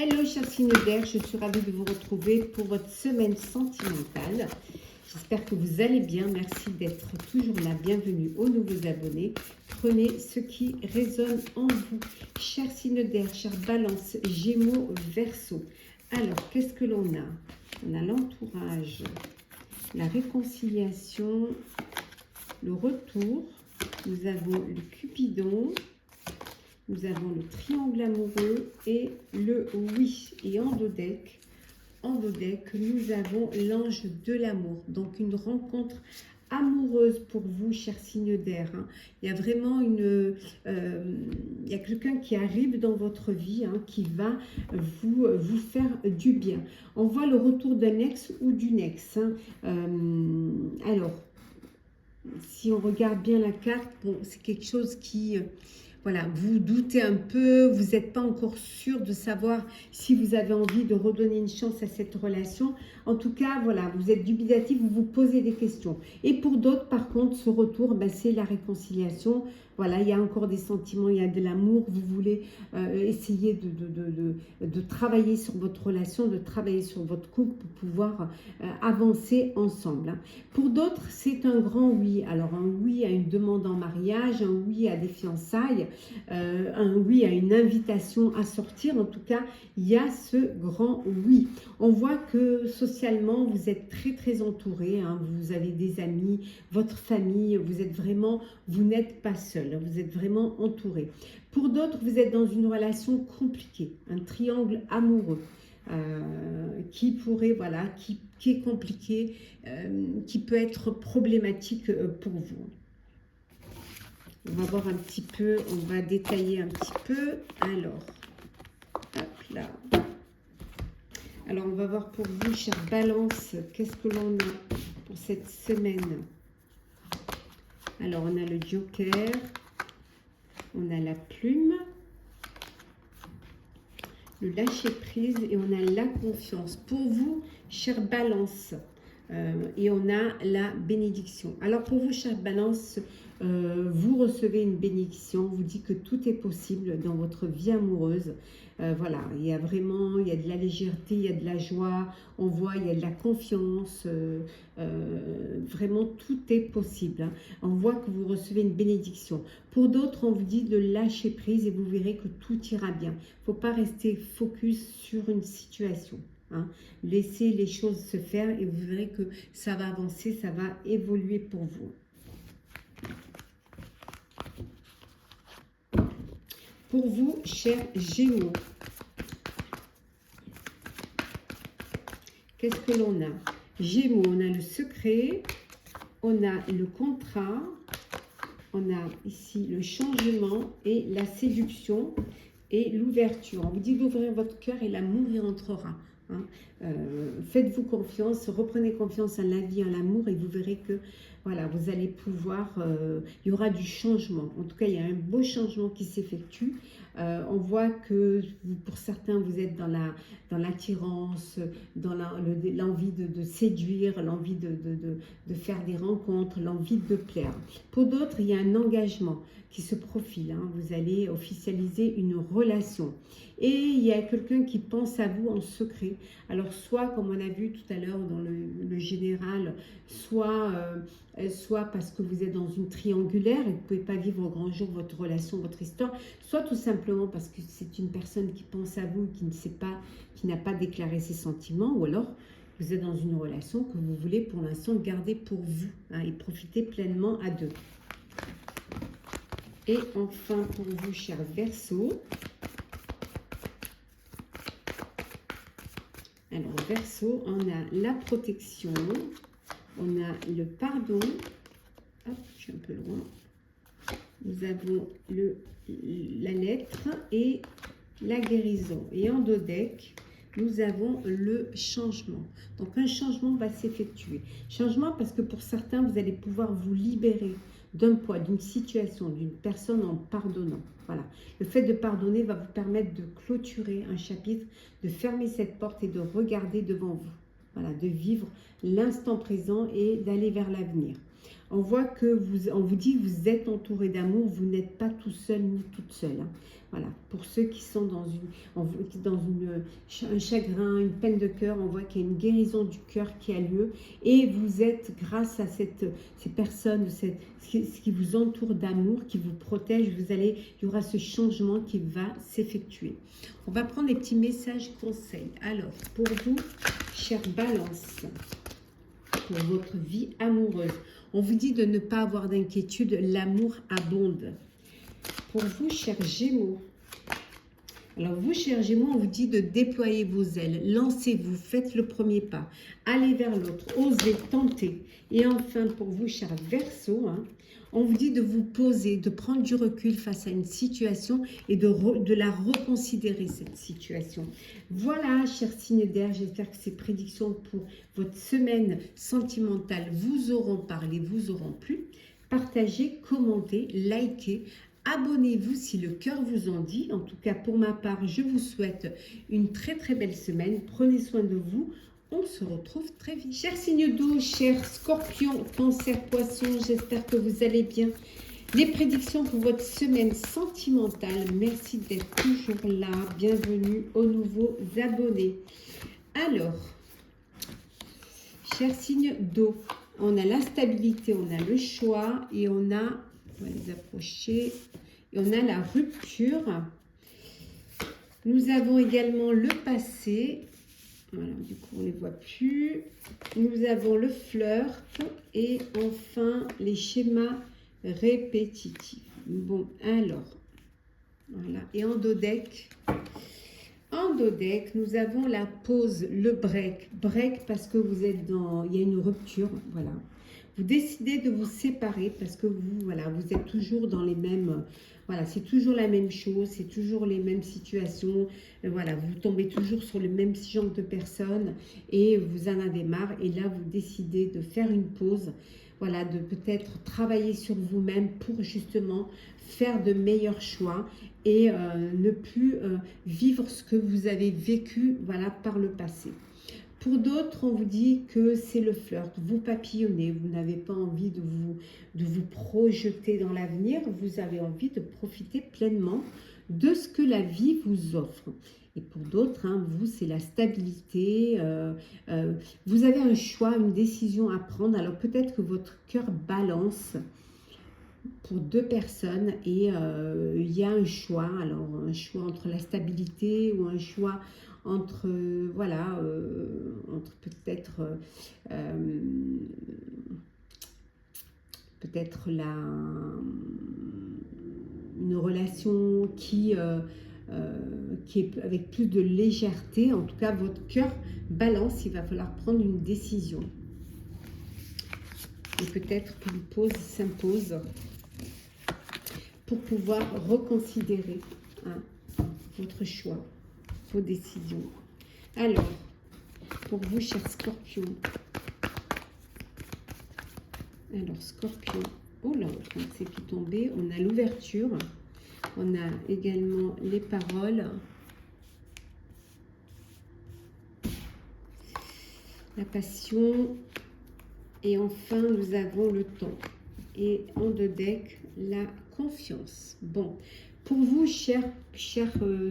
Hello chers signes d'air, je suis ravie de vous retrouver pour votre semaine sentimentale. J'espère que vous allez bien, merci d'être toujours là, bienvenue aux nouveaux abonnés. Prenez ce qui résonne en vous. Chers signes d'air, chers balances, gémeaux, verseau. Alors, qu'est-ce que l'on a? On a l'entourage, la réconciliation, le retour. Nous avons le Cupidon. Nous avons le triangle amoureux et le oui. Et en dos deck, nous avons l'ange de l'amour. Donc une rencontre amoureuse pour vous, chers signes d'air. Il y a vraiment il y a quelqu'un qui arrive dans votre vie, qui va vous faire du bien. On voit le retour d'un ex ou d'une ex. Alors, si on regarde bien la carte, bon, c'est quelque chose qui... Voilà, vous doutez un peu, vous n'êtes pas encore sûr de savoir si vous avez envie de redonner une chance à cette relation. En tout cas, voilà, vous êtes dubitatif, vous vous posez des questions. Et pour d'autres, par contre, ce retour, c'est la réconciliation. Voilà, il y a encore des sentiments, il y a de l'amour. Vous voulez essayer de travailler sur votre relation, de travailler sur votre couple pour pouvoir avancer ensemble. Pour d'autres, c'est un grand oui. Alors, un oui à une demande en mariage, un oui à des fiançailles, un oui à une invitation à sortir. En tout cas, il y a ce grand oui. On voit que socialement, vous êtes très très entouré. Vous avez des amis, votre famille, vous n'êtes pas seul. Vous êtes vraiment entouré. Pour d'autres, vous êtes dans une relation compliquée, un triangle amoureux qui pourrait, voilà, qui est compliqué, qui peut être problématique pour vous. On va voir un petit peu, on va détailler un petit peu. Alors, hop là. Alors, on va voir pour vous, chère Balance, qu'est-ce que l'on a pour cette semaine? Alors, on a le Joker, on a la plume, le lâcher-prise et on a la confiance. Pour vous, chère Balance, et on a la bénédiction. Alors, pour vous, chère Balance, vous recevez une bénédiction, on vous dit que tout est possible dans votre vie amoureuse. Voilà, il y a de la légèreté, il y a de la joie, on voit, il y a de la confiance, vraiment tout est possible. On voit que vous recevez une bénédiction. Pour d'autres, on vous dit de lâcher prise et vous verrez que tout ira bien. Il ne faut pas rester focus sur une situation. Laissez les choses se faire et vous verrez que ça va avancer, ça va évoluer pour vous. Pour vous, chers Gémeaux, qu'est-ce que l'on a? Gémeaux, on a le secret, on a le contrat, on a ici le changement et la séduction et l'ouverture. On vous dit d'ouvrir votre cœur et l'amour y entrera. Faites-vous confiance, reprenez confiance en la vie, en l'amour et vous verrez que voilà, vous allez pouvoir, il y aura du changement. En tout cas, il y a un beau changement qui s'effectue. On voit que pour certains, vous êtes dans l'attirance, dans l'envie de séduire, l'envie de faire des rencontres, l'envie de plaire. Pour d'autres, il y a un engagement qui se profile. Vous allez officialiser une relation. Et il y a quelqu'un qui pense à vous en secret. Alors, soit, comme on a vu tout à l'heure dans le général, soit parce que vous êtes dans une triangulaire et que vous ne pouvez pas vivre au grand jour votre relation, votre histoire, soit tout simplement parce que c'est une personne qui pense à vous, qui ne sait pas, qui n'a pas déclaré ses sentiments, ou alors vous êtes dans une relation que vous voulez pour l'instant garder pour vous et profiter pleinement à deux. Et enfin, pour vous, chers Verseaux, alors Verseau, on a la protection, on a le pardon, hop, je suis un peu loin, nous avons la lettre et la guérison. Et en dos deck, nous avons le changement. Donc un changement va s'effectuer. Changement parce que pour certains, vous allez pouvoir vous libérer d'un poids, d'une situation, d'une personne en pardonnant. Voilà. Le fait de pardonner va vous permettre de clôturer un chapitre, de fermer cette porte et de regarder devant vous. Voilà, de vivre l'instant présent et d'aller vers l'avenir. On voit que on vous dit que vous êtes entouré d'amour, vous n'êtes pas tout seul ni toute seule. Voilà, pour ceux qui sont dans un chagrin, une peine de cœur, on voit qu'il y a une guérison du cœur qui a lieu. Et vous êtes, grâce à ces personnes, ce qui vous entoure d'amour, qui vous protège, il y aura ce changement qui va s'effectuer. On va prendre les petits messages conseils. Alors, pour vous, chère Balance, pour votre vie amoureuse, on vous dit de ne pas avoir d'inquiétude, l'amour abonde. Pour vous, chers Gémeaux, alors vous, chers Gémeaux, on vous dit de déployer vos ailes, lancez-vous, faites le premier pas, allez vers l'autre, osez, tentez. Et enfin, pour vous, chers Verseaux, on vous dit de vous poser, de prendre du recul face à une situation et de la reconsidérer, cette situation. Voilà, chers signes d'air, j'espère que ces prédictions pour votre semaine sentimentale vous auront parlé, vous auront plu. Partagez, commentez, likez. Abonnez-vous si le cœur vous en dit. En tout cas, pour ma part, je vous souhaite une très très belle semaine. Prenez soin de vous. On se retrouve très vite. Chers signes d'eau, chers scorpions, cancer, poisson, j'espère que vous allez bien. Les prédictions pour votre semaine sentimentale. Merci d'être toujours là. Bienvenue aux nouveaux abonnés. Alors, chers signes d'eau, on a la stabilité, on a le choix et on a... On va les approcher. Et on a la rupture. Nous avons également le passé. Voilà, du coup, on ne les voit plus. Nous avons le flirt. Et enfin, les schémas répétitifs. Bon, alors. Voilà. Et en dos deck. En dos deck, nous avons la pause, le break. Break parce que vous êtes dans... Il y a une rupture. Voilà. Vous décidez de vous séparer parce que vous êtes toujours dans les mêmes... Voilà, c'est toujours la même chose, c'est toujours les mêmes situations. Voilà, vous tombez toujours sur le même genre de personnes et vous en avez marre. Et là, vous décidez de faire une pause. Voilà, de peut-être travailler sur vous-même pour justement faire de meilleurs choix et ne plus vivre ce que vous avez vécu, voilà, par le passé. Pour d'autres, on vous dit que c'est le flirt, vous papillonnez, vous n'avez pas envie de vous projeter dans l'avenir, vous avez envie de profiter pleinement de ce que la vie vous offre. Et pour d'autres, vous, c'est la stabilité, vous avez un choix, une décision à prendre. Alors peut-être que votre cœur balance pour deux personnes et il y a un choix, alors un choix entre la stabilité ou un choix entre, voilà, entre peut-être une relation qui est avec plus de légèreté. En tout cas, votre cœur balance, il va falloir prendre une décision. Et peut-être qu'une pause s'impose pour pouvoir reconsidérer votre choix, vos décisions. Alors, pour vous, chers scorpions, alors scorpion, oh là, c'est tout tombé, on a l'ouverture, on a également les paroles, la passion, et enfin nous avons le temps. Et en deux decks, la confiance. Bon, pour vous, chers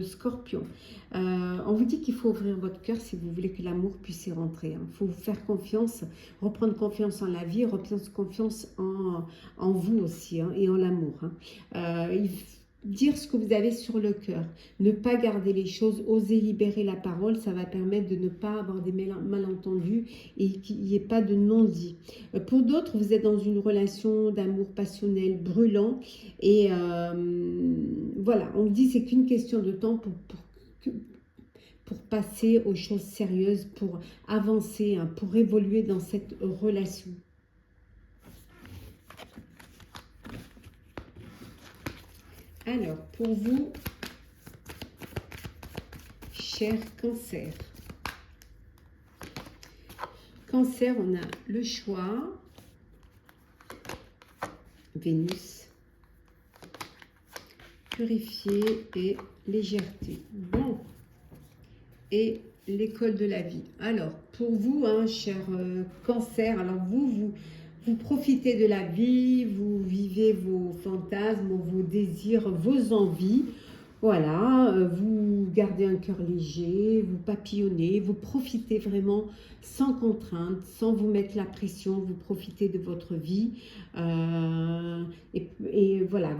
scorpions, on vous dit qu'il faut ouvrir votre cœur si vous voulez que l'amour puisse y rentrer. Il faut vous faire confiance, reprendre confiance en la vie, reprendre confiance en vous aussi et en l'amour. Dire ce que vous avez sur le cœur, ne pas garder les choses, oser libérer la parole, ça va permettre de ne pas avoir des malentendus et qu'il n'y ait pas de non-dit. Pour d'autres, vous êtes dans une relation d'amour passionnel brûlant et voilà, on dit c'est qu'une question de temps pour passer aux choses sérieuses, pour avancer, pour évoluer dans cette relation. Alors, pour vous, cher Cancer. Cancer, on a le choix, Vénus, purifier et légèreté. Bon, et l'école de la vie. Alors, pour vous, cher Cancer, alors vous profitez de la vie, vous vivez vos fantasmes, vos désirs, vos envies. Voilà, vous gardez un cœur léger, vous papillonnez, vous profitez vraiment sans contrainte, sans vous mettre la pression, vous profitez de votre vie. Et voilà,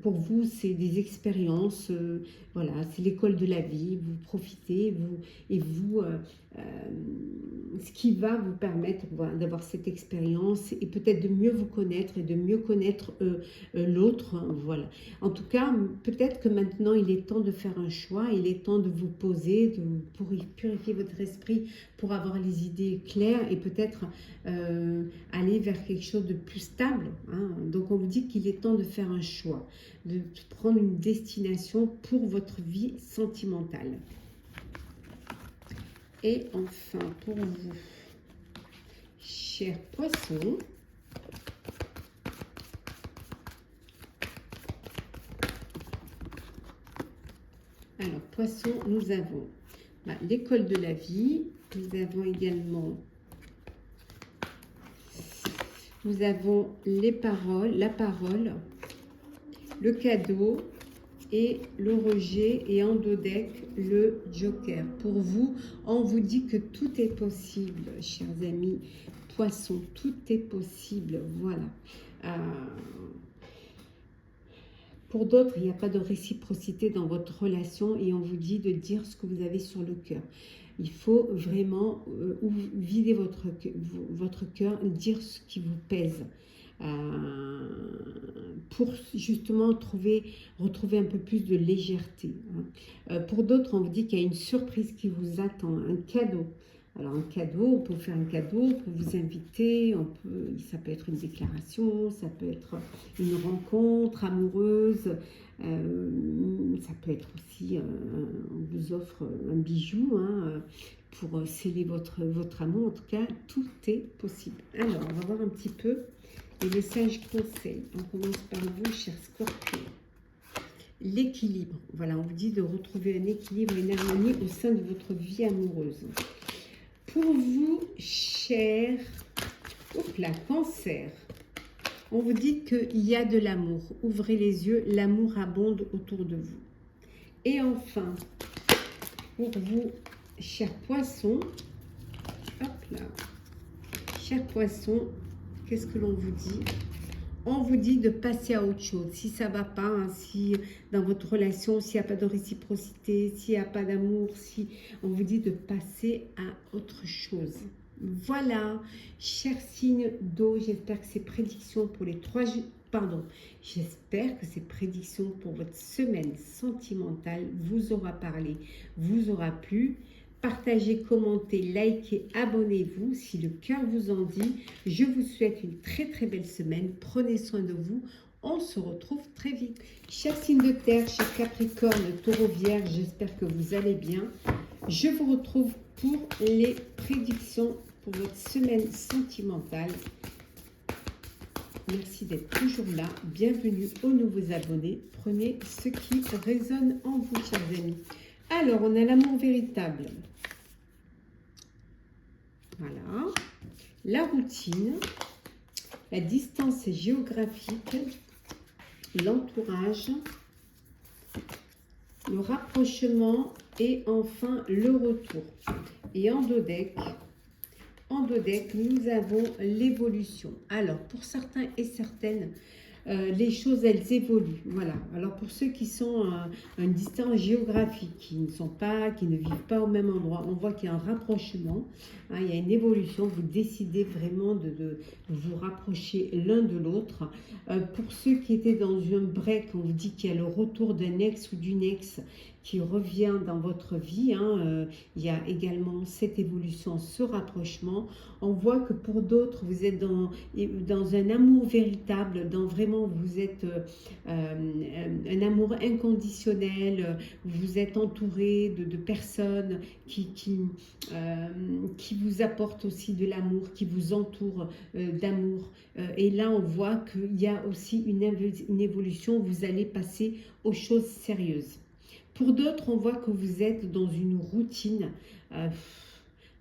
pour vous, c'est des expériences, voilà, c'est l'école de la vie, vous profitez, euh, ce qui va vous permettre voilà, d'avoir cette expérience et peut-être de mieux vous connaître et de mieux connaître l'autre, hein, voilà. En tout cas, peut-être que maintenant, il est temps de faire un choix, il est temps de vous poser, pour purifier votre esprit, pour avoir les idées claires et peut-être aller vers quelque chose de plus stable, hein. Donc, on vous dit qu'il est temps de faire un choix, de prendre une destination pour votre vie sentimentale. Et enfin, pour vous, chers poissons, alors, poisson, nous avons l'école de la vie. Nous avons également les paroles, la parole, le cadeau et le rejet. Et en dos deck, le joker. Pour vous, on vous dit que tout est possible, chers amis poissons. Tout est possible. Voilà. Pour d'autres, il n'y a pas de réciprocité dans votre relation et on vous dit de dire ce que vous avez sur le cœur. Il faut vraiment vider votre cœur, dire ce qui vous pèse. Pour justement retrouver un peu plus de légèreté. Pour d'autres, on vous dit qu'il y a une surprise qui vous attend, un cadeau. Alors un cadeau, on peut vous faire un cadeau, on peut vous inviter, ça peut être une déclaration, ça peut être une rencontre amoureuse, ça peut être aussi, on vous offre un bijou hein, pour sceller votre amour. En tout cas, tout est possible. Alors, on va voir un petit peu les messages conseils. On commence par vous, chers Scorpions. L'équilibre. Voilà, on vous dit de retrouver un équilibre et une harmonie au sein de votre vie amoureuse. Pour vous, chers Cancer, on vous dit qu'il y a de l'amour. Ouvrez les yeux, l'amour abonde autour de vous. Et enfin, pour vous, chers Poissons, hop là, chers Poissons, qu'est-ce que l'on vous dit? On vous dit de passer à autre chose. Si ça ne va pas, hein, si dans votre relation, s'il n'y a pas de réciprocité, s'il n'y a pas d'amour, si on vous dit de passer à autre chose. Voilà, chers signes d'eau, j'espère que ces prédictions pour les 3 jours, j'espère que ces prédictions pour votre semaine sentimentale vous aura parlé, vous aura plu. Partagez, commentez, likez, abonnez-vous si le cœur vous en dit. Je vous souhaite une très très belle semaine. Prenez soin de vous. On se retrouve très vite. Chers signes de terre, chers Capricorne, Taureau, Vierge, j'espère que vous allez bien. Je vous retrouve pour les prédictions pour votre semaine sentimentale. Merci d'être toujours là. Bienvenue aux nouveaux abonnés. Prenez ce qui résonne en vous, chers amis. Alors, on a l'amour véritable. Voilà. La routine, la distance géographique, l'entourage, le rapprochement et enfin le retour. Et en dos deck, nous avons l'évolution. Alors, pour certains et certaines, les choses, elles évoluent. Voilà. Alors, pour ceux qui sont à une distance géographique, qui ne vivent pas au même endroit, on voit qu'il y a un rapprochement, hein, il y a une évolution. Vous décidez vraiment de vous rapprocher l'un de l'autre. Pour ceux qui étaient dans un break, on vous dit qu'il y a le retour d'un ex ou d'une ex qui revient dans votre vie. Hein, il y a également cette évolution, ce rapprochement. On voit que pour d'autres, vous êtes dans un amour véritable, vous êtes un amour inconditionnel, vous êtes entouré de personnes qui vous apportent aussi de l'amour, qui vous entourent d'amour. Et là, on voit qu'il y a aussi une évolution, vous allez passer aux choses sérieuses. Pour d'autres, on voit que vous êtes dans une routine.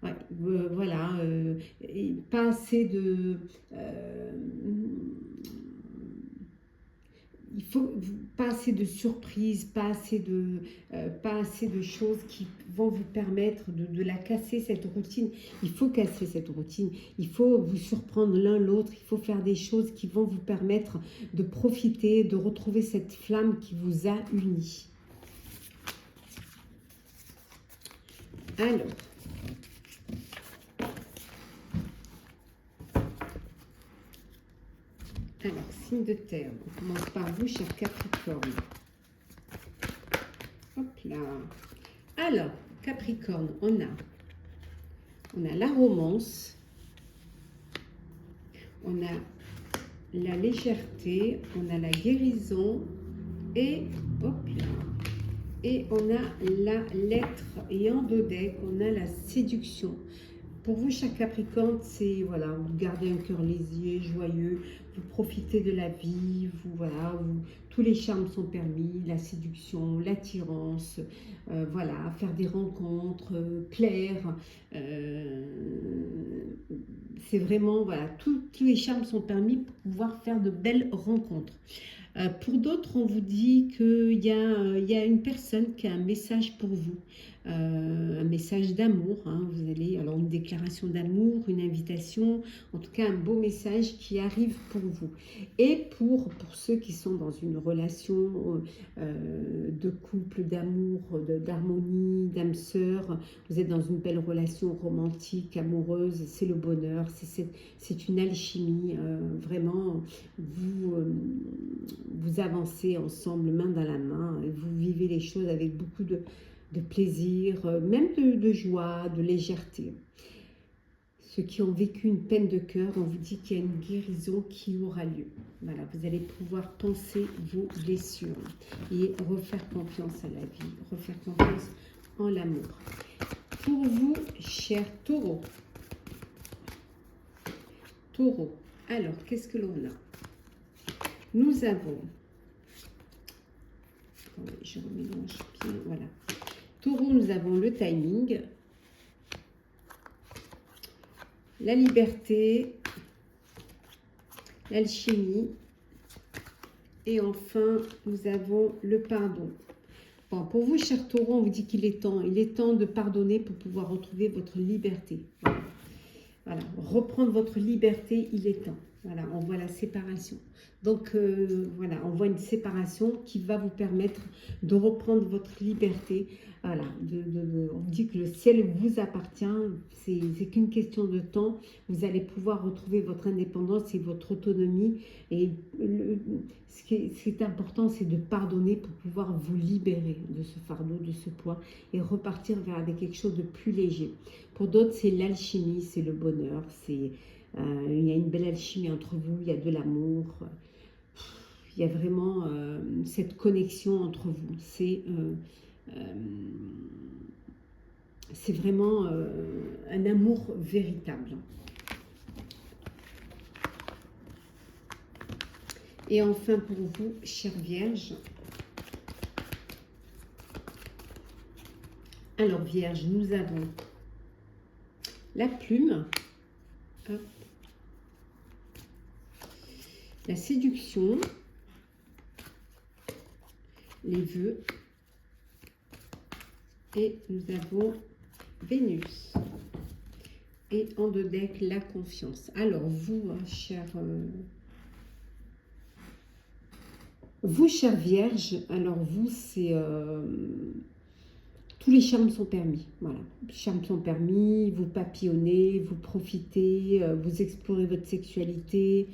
Ouais, voilà, pas assez de... il faut pas assez de surprises, pas assez de choses qui vont vous permettre de la casser, cette routine. Il faut casser cette routine, il faut vous surprendre l'un l'autre, il faut faire des choses qui vont vous permettre de profiter, de retrouver cette flamme qui vous a unis. Alors, signe de terre, on commence par vous, cher Capricorne. Hop là. Alors, Capricorne, on a la romance, on a la légèreté, on a la guérison et, hop là, et on a la lettre et en deux decks, on a la séduction. Pour vous, chaque Capricorne, c'est, voilà, vous gardez un cœur léger, joyeux, vous profitez de la vie, tous les charmes sont permis, la séduction, l'attirance, voilà, faire des rencontres, plaire, c'est vraiment, voilà, tous les charmes sont permis pour pouvoir faire de belles rencontres. Pour d'autres, on vous dit qu'il y a une personne qui a un message pour vous, un message d'amour. Hein, vous allez, alors une déclaration d'amour, une invitation, en tout cas un beau message qui arrive pour vous. Et pour ceux qui sont dans une relation de couple, d'amour, d'harmonie, d'âme sœur, vous êtes dans une belle relation romantique, amoureuse, c'est le bonheur, c'est une alchimie, vraiment, vous avancez ensemble, main dans la main, et vous vivez les choses avec beaucoup de plaisir, même de joie, de légèreté. Ceux qui ont vécu une peine de cœur, on vous dit qu'il y a une guérison qui aura lieu. Voilà, vous allez pouvoir penser vos blessures et refaire confiance à la vie, refaire confiance en l'amour. Pour vous, chers taureaux, alors qu'est-ce que l'on a? Nous avons, attendez, je remélange bien, voilà. Taureau, nous avons le timing, la liberté, l'alchimie et enfin, nous avons le pardon. Bon, pour vous, chers taureaux, on vous dit qu'il est temps. Il est temps de pardonner pour pouvoir retrouver votre liberté. Voilà, reprendre votre liberté, il est temps. Voilà, on voit la séparation. Donc, voilà, on voit une séparation qui va vous permettre de reprendre votre liberté. Voilà, on dit que le ciel vous appartient, c'est qu'une question de temps. Vous allez pouvoir retrouver votre indépendance et votre autonomie. Et ce qui est important, c'est de pardonner pour pouvoir vous libérer de ce fardeau, de ce poids et repartir vers quelque chose de plus léger. Pour d'autres, c'est l'alchimie, c'est le bonheur, il y a une belle alchimie entre vous, il y a de l'amour, il y a vraiment cette connexion entre vous. C'est vraiment un amour véritable. Et enfin pour vous, chère Vierge. Alors Vierge, nous avons la plume, hop, la séduction, les vœux, et nous avons Vénus. Et en deux decks, la confiance. Alors vous, chère Vierge, alors vous, c'est... tous les charmes sont permis, voilà. Les charmes sont permis, vous papillonnez, vous profitez, vous explorez votre sexualité,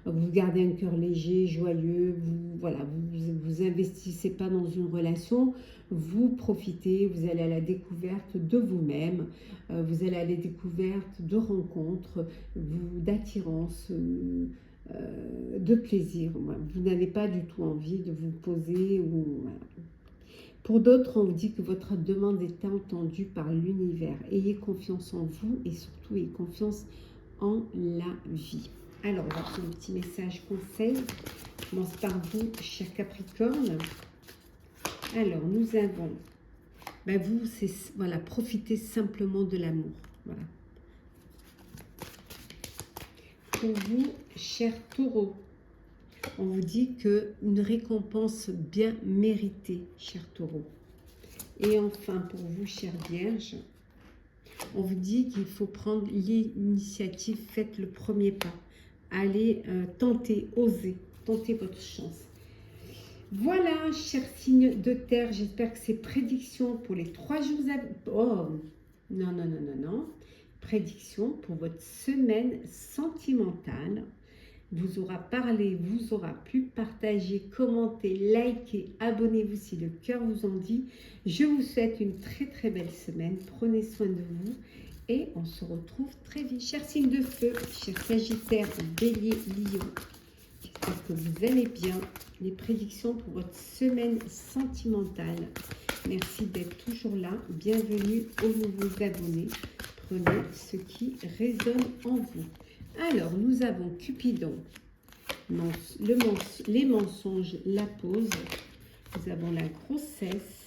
vous gardez un cœur léger, joyeux, vous investissez pas dans une relation, vous profitez, vous allez à la découverte de vous-même, vous allez à la découverte de rencontres, d'attirance, de plaisir. Vous n'avez pas du tout envie de vous poser ou... Voilà. Pour d'autres, on vous dit que votre demande est entendue par l'univers. Ayez confiance en vous et surtout ayez confiance en la vie. Alors, on va faire un petit message conseil. Je commence par vous, cher Capricorne. Alors, nous avons, vous, c'est, voilà, profitez simplement de l'amour. Voilà. Pour vous, cher Taureau, On vous dit qu'une récompense bien méritée, cher Taureau. Et enfin, pour vous, chère Vierge, on vous dit qu'il faut prendre l'initiative, faites le premier pas. Allez tenter, osez, tentez votre chance. Voilà, chers signes de terre, j'espère que ces prédictions pour les 3 jours à... Oh, non, non, non, non, non. Prédiction pour votre semaine sentimentale vous aura parlé, vous aura plu, partagez, commentez, likez, abonnez-vous si le cœur vous en dit. Je vous souhaite une très très belle semaine, prenez soin de vous et on se retrouve très vite. Chers signes de feu, chers Sagittaires, Bélier, Lion, j'espère que vous allez bien. Les prédictions pour votre semaine sentimentale. Merci d'être toujours là. Bienvenue aux nouveaux abonnés. Prenez ce qui résonne en vous. Alors, nous avons Cupidon, les mensonges, la pause. Nous avons la grossesse,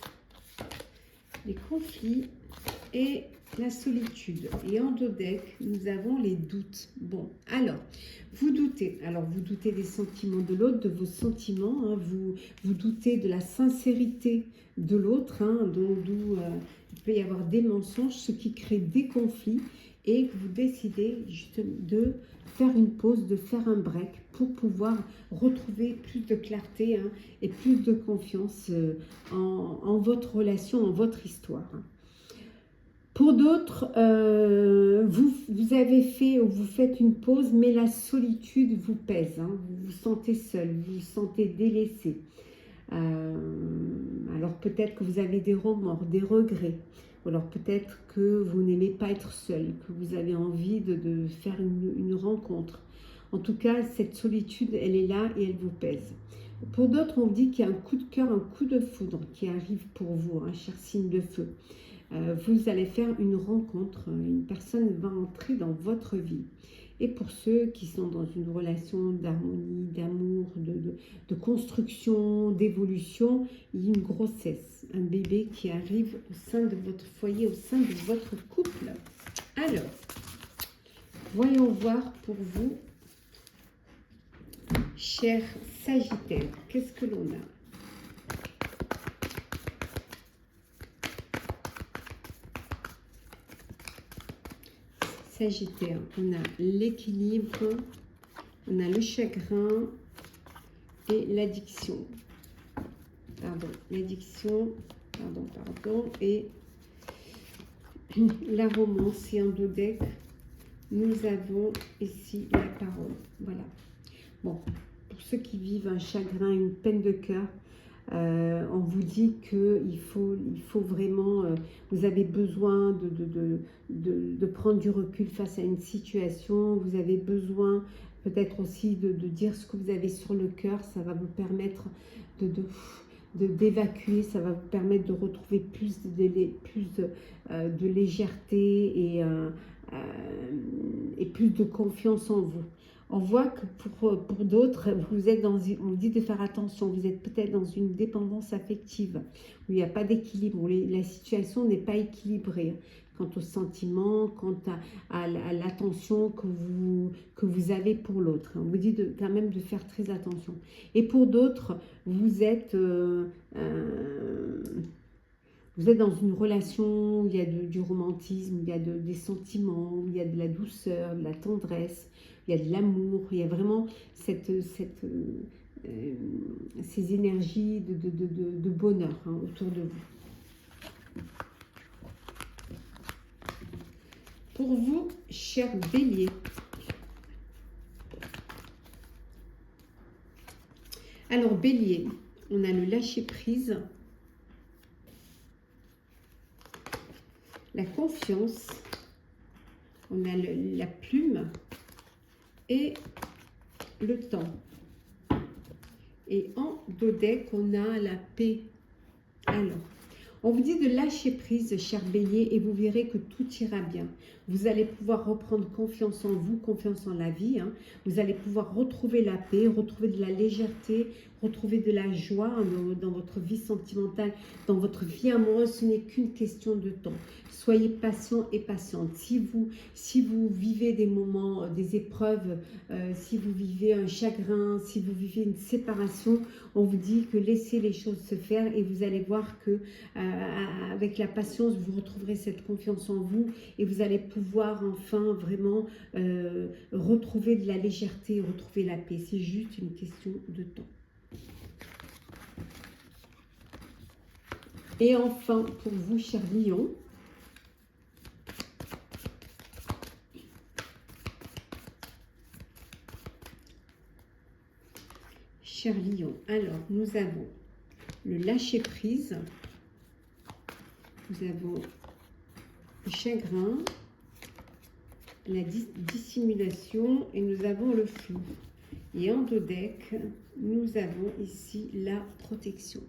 les conflits et la solitude. Et en dos deck, nous avons les doutes. Bon, alors, vous doutez. Alors, vous doutez des sentiments de l'autre, de vos sentiments. Hein, vous doutez de la sincérité de l'autre, hein, d'où il peut y avoir des mensonges, ce qui crée des conflits. Et que vous décidez juste de faire une pause, de faire un break pour pouvoir retrouver plus de clarté hein, et plus de confiance en votre relation, en votre histoire. Pour d'autres, vous avez fait ou vous faites une pause, mais la solitude vous pèse. Hein, vous vous sentez seul, vous vous sentez délaissé. Alors peut-être que vous avez des remords, des regrets. Alors peut-être que vous n'aimez pas être seul, que vous avez envie de faire une rencontre. En tout cas, cette solitude, elle est là et elle vous pèse. Pour d'autres, on dit qu'il y a un coup de cœur, un coup de foudre qui arrive pour vous, hein, cher signe de feu. Vous allez faire une rencontre, une personne va entrer dans votre vie. Et pour ceux qui sont dans une relation d'harmonie, d'amour, de construction, d'évolution, il y a une grossesse, un bébé qui arrive au sein de votre foyer, au sein de votre couple. Alors, voyons voir pour vous, chers Sagittaires, qu'est-ce que l'on a ? Sagittaire, on a l'équilibre, on a le chagrin et l'addiction. L'addiction, et la romance. Et en dos deck, nous avons ici la parole. Voilà. Bon, pour ceux qui vivent un chagrin, une peine de cœur, on vous dit qu'il faut vraiment, vous avez besoin de prendre du recul face à une situation, vous avez besoin peut-être aussi de dire ce que vous avez sur le cœur, ça va vous permettre d'évacuer, ça va vous permettre de retrouver plus de légèreté et plus de confiance en vous. On voit que pour d'autres, vous êtes on vous dit de faire attention, vous êtes peut-être dans une dépendance affective, où il n'y a pas d'équilibre, où la situation n'est pas équilibrée quant aux sentiments, quant à l'attention que vous avez pour l'autre. On vous dit quand même de faire très attention. Et pour d'autres, vous êtes dans une relation où il y a du romantisme, il y a des sentiments, où il y a de la douceur, de la tendresse, il y a de l'amour, il y a vraiment ces énergies de bonheur hein, autour de vous. Pour vous, cher Bélier, alors Bélier, on a le lâcher-prise, la confiance, on a la plume et le temps. Et en dos deck, on a la paix. Alors, on vous dit de lâcher prise, cher Bélier, et vous verrez que tout ira bien. Vous allez pouvoir reprendre confiance en vous, confiance en la vie. Hein. Vous allez pouvoir retrouver la paix, retrouver de la légèreté, retrouver de la joie dans votre vie sentimentale, dans votre vie amoureuse. Ce n'est qu'une question de temps. soyez patient et patiente. Si vous vivez des moments, des épreuves, si vous vivez un chagrin, si vous vivez une séparation, on vous dit que laissez les choses se faire et vous allez voir que avec la patience, vous retrouverez cette confiance en vous et vous allez pouvoir enfin vraiment retrouver de la légèreté, retrouver la paix. C'est juste une question de temps. Et enfin, pour vous, chers lions, chers lions, alors nous avons le lâcher prise, nous avons le chagrin, la dissimulation et nous avons le flou. Et en dos deck, nous avons ici la protection.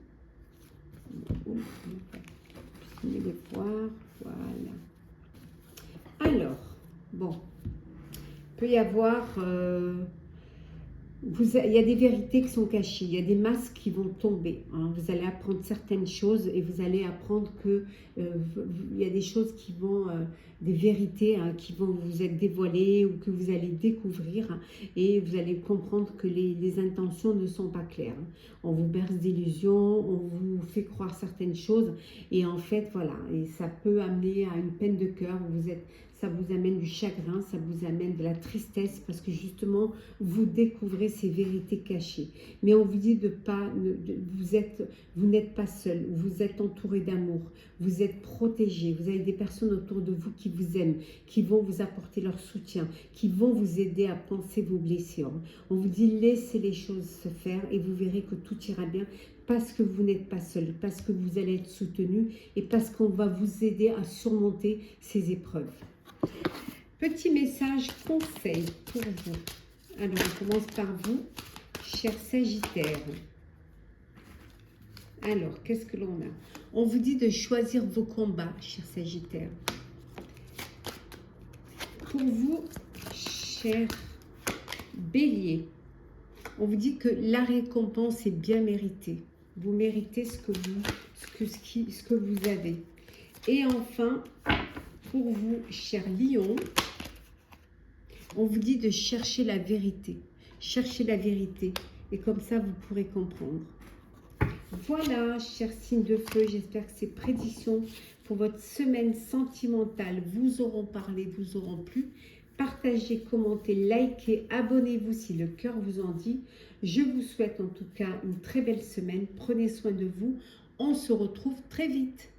Je vais les voir, voilà. Alors, bon, il peut y avoir, il y a des vérités qui sont cachées, il y a des masques qui vont tomber. Hein. Vous allez apprendre certaines choses et vous allez apprendre que il y a des choses qui vont, des vérités hein, qui vont vous être dévoilées ou que vous allez découvrir hein, et vous allez comprendre que les intentions ne sont pas claires. Hein. On vous berce d'illusions, on vous fait croire certaines choses et en fait voilà, et ça peut amener à une peine de cœur. Ça vous amène du chagrin, ça vous amène de la tristesse parce que justement, vous découvrez ces vérités cachées. Mais on vous dit de pas, vous n'êtes pas seul, vous êtes entouré d'amour, vous êtes protégé, vous avez des personnes autour de vous qui vous aiment, qui vont vous apporter leur soutien, qui vont vous aider à penser vos blessures. On vous dit laissez les choses se faire et vous verrez que tout ira bien parce que vous n'êtes pas seul, parce que vous allez être soutenu et parce qu'on va vous aider à surmonter ces épreuves. Petit message conseil pour vous. Alors, on commence par vous, cher Sagittaire. Alors, qu'est-ce que l'on a? On vous dit de choisir vos combats, cher Sagittaire. Pour vous, cher Bélier, on vous dit que la récompense est bien méritée. Vous méritez ce que vous avez. Et enfin, pour vous, cher Lion, on vous dit de chercher la vérité. Cherchez la vérité. Et comme ça, vous pourrez comprendre. Voilà, chers signes de feu, j'espère que ces prédictions pour votre semaine sentimentale vous auront parlé, vous auront plu. Partagez, commentez, likez, abonnez-vous si le cœur vous en dit. Je vous souhaite en tout cas une très belle semaine. Prenez soin de vous. On se retrouve très vite.